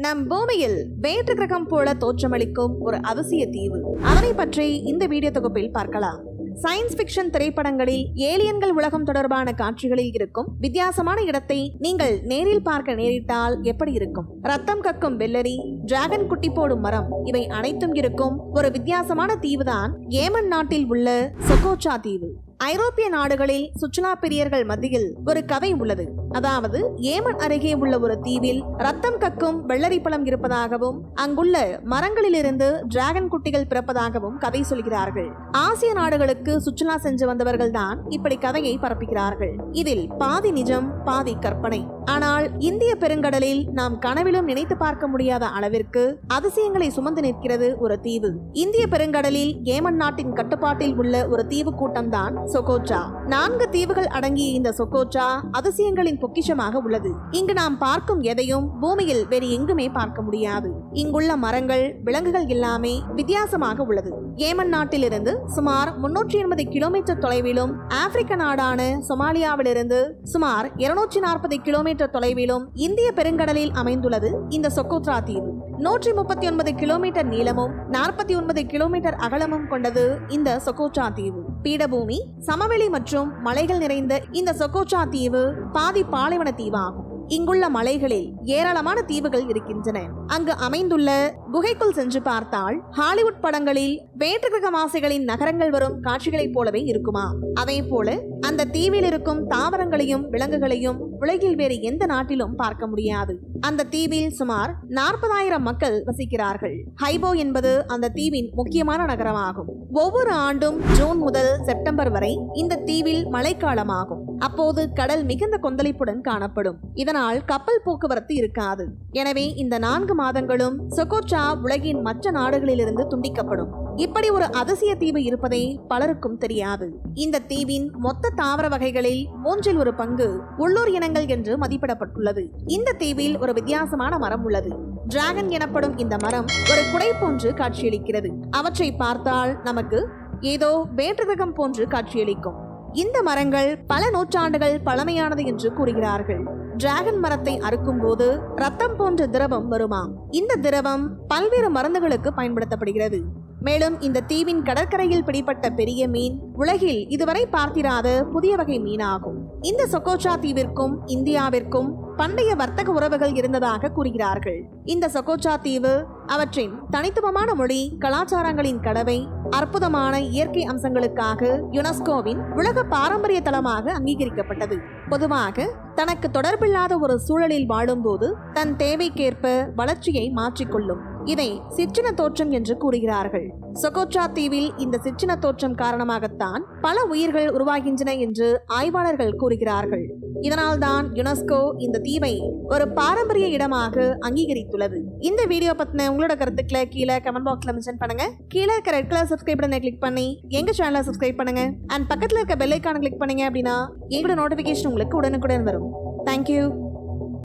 நம் பூமியில் வேற்று கிரகம் போல தோற்றமளிக்கும் ஒரு அதிசய தீவு. அதனை பற்றி இந்த வீடியோ தொகுப்பில் பார்க்கலாம். சயின்ஸ் ஃபிக்ஷன் திரைப்படங்களில் ஏலியன்கள் உலகம் தொடர்பான காட்சிகளில் இருக்கும் வித்தியாசமான இடத்தை நீங்கள் நேரில் பார்க்க நேரிட்டால் எப்படி இருக்கும்? ரத்தம் கக்கும் வெள்ளரி, டிராகன் குட்டி போடும் மரம், இவை அனைத்தும் இருக்கும் ஒரு வித்தியாசமான தீவுதான் ஏமன் நாட்டில் உள்ள சொகோட்ரா தீவு. ஐரோப்பிய நாடுகளில் சுற்றுலா பிரியர்கள் மத்தியில் ஒரு கதை உள்ளது. அதாவது ஏமன் அருகே உள்ள ஒரு தீவில் ரத்தம் கக்கும் வெள்ளரி பழம் இருப்பதாகவும் அங்குள்ள மரங்களிலிருந்து டிராகன் குட்டிகள் பிறப்பதாகவும் கதை சொல்கிறார்கள். ஆசிய நாடுகளுக்கு சுற்றுலா சென்று வந்தவர்கள் தான் இப்படி கதையை பரப்புகிறார்கள். இதில் பாதி நிஜம், பாதி கற்பனை. ஆனால் இந்திய பெருங்கடலில் நாம் கனவிலும் நினைத்து பார்க்க முடியாத அளவிற்கு அதிசயங்களை சுமந்து நிற்கிறது ஒரு தீவு. இந்திய பெருங்கடலில் ஏமன் நாட்டின் கட்டுப்பாட்டில் உள்ள ஒரு தீவு கூட்டம் தான் சொகோட்ரா. 4 தீவுகள் அடங்கிய இந்த சொகோட்ரா அதிசயங்களின் பொக்கிஷமாக உள்ளது. இங்கு நாம் பார்க்கும் எதையும் பூமியில் வேறு எங்குமே பார்க்க முடியாது. இங்குள்ள மரங்கள், விலங்குகள் எல்லாமே வித்தியாசமாக உள்ளது. ஏமன் நாட்டிலிருந்து சுமார் 380 கிலோமீட்டர் தொலைவிலும், ஆப்பிரிக்க நாடான சொமாலியாவிலிருந்து சுமார் 240 கிலோமீட்டர் தொலைவிலும் இந்திய பெருங்கடலில் அமைந்துள்ளது இந்த சொகோட்ரா தீவு. 139 கிலோமீட்டர் நீளமும் 49 கிலோமீட்டர் அகலமும் கொண்டது இந்த சொகோட்ரா தீவு. பீடபூமி, சமவெளி மற்றும் மலைகள் நிறைந்த இந்த சொகோட்ரா தீவு பாதி பாலைவன தீவாகும். இங்குள்ள மலைகளில் ஏராளமான தீவுகள் இருக்கின்றன. அங்கு அமைந்துள்ள குகைக்குள் சென்று பார்த்தால் ஹாலிவுட் படங்களில் வேற்று கிரகவாசிகளின் நகரங்கள் வரும் காட்சிகளைப் போலவே இருக்குமா? அதே போல அந்த தீவில் இருக்கும் தாவரங்களையும் விலங்குகளையும் உலகில் வேறு எந்த நாட்டிலும் பார்க்க முடியாது. அந்த தீவில் சுமார் 40,000 மக்கள் வசிக்கிறார்கள். ஹைபோ என்பது அந்த தீவின் முக்கியமான நகரமாகும். ஒவ்வொரு ஆண்டும் ஜூன் முதல் செப்டம்பர் வரை இந்த தீவில் மழைக்காலமாகும். அப்போது கடல் மிகுந்த கொந்தளிப்புடன் காணப்படும். இதனால் கப்பல் போக்குவரத்து இருக்காது. எனவே இந்த 4 மாதங்களும் சொகோட்ரா உலகின் மற்ற நாடுகளிலிருந்து துண்டிக்கப்படும். இப்படி ஒரு அதிசய தீவு இருப்பதை பலருக்கும் தெரியாது. இந்த தீவின் மொத்த தாவர வகைகளில் 1/3 பங்கு உள்ளூர் இனங்கள் என்று மதிப்பிடப்பட்டுள்ளது. இந்த தீவில் ஒரு வித்தியாசமான மரம் உள்ளது. டிராகன் எனப்படும் இந்த மரம் ஒரு குடை போன்று காட்சியளிக்கிறது. அவற்றை பார்த்தால் நமக்கு ஏதோ வேற்று கிரகம் போன்று காட்சியளிக்கும். இந்த மரங்கள் பல நூற்றாண்டுகள் பழமையானது என்று கூறுகிறார்கள். டிராகன் மரத்தை அறுக்கும் போது ரத்தம் போன்ற திரவம் வருமாம். இந்த திரவம் பல்வேறு மருந்துகளுக்கு பயன்படுத்தப்படுகிறது. மேலும் இந்த தீவின் கடற்கரையில் பிடிப்பட்ட பெரிய மீன் உலகில் இதுவரை பார்த்திராத புதிய வகை மீனாகும். இந்த சொகோட்ரா தீவிற்கும் இந்தியாவிற்கும் பண்டைய வர்த்தக உறவுகள் இருந்ததாக கூறுகிறார்கள். இந்த சொகோட்ரா தீவு அவற்றின் தனித்துவமான மொழி, கலாச்சாரங்களின் கலவை, அற்புதமான இயற்கை அம்சங்களுக்காக யுனெஸ்கோவின் உலக பாரம்பரிய தளமாக அங்கீகரிக்கப்பட்டது. பொதுவாக தனக்கு தொடர்பில்லாத ஒரு சூழலில் வாழும்போது தன் தேவைக்கேற்ப வளர்ச்சியை மாற்றிக்கொள்ளும். இதை சிற்றின தோற்றம் என்று கூறுகிறார்கள். சொகோட்ரா தீவில் இந்த சிற்றின தோற்றம் காரணமாகத்தான் பல உயிர்கள் உருவாகின்றன என்று ஆய்வாளர்கள் கூறுகிறார்கள். இதனால்தான் யுனெஸ்கோ இந்த தீவை ஒரு பாரம்பரிய இடமாக அங்கீகரித்துள்ளது. இந்த வீடியோ பத்தின உங்களோட கருத்துக்களை கீழே கமெண்ட் பாக்ஸ்ல மென்ஷன் பண்ணுங்க. கீழே இருக்க ரெட் கலர் சப்ஸ்கிரைப் பட்டனை கிளிக் பண்ணி எங்க சேனலை சப்ஸ்கிரைப் பண்ணுங்க. அண்ட் பக்கத்துல இருக்க பெல் ஐகானை கிளிக் பண்ணீங்க அப்படின்னா எங்களோட நோட்டிபிகேஷன் உங்களுக்கு உடனுக்குடன் வரும். தேங்க்யூ.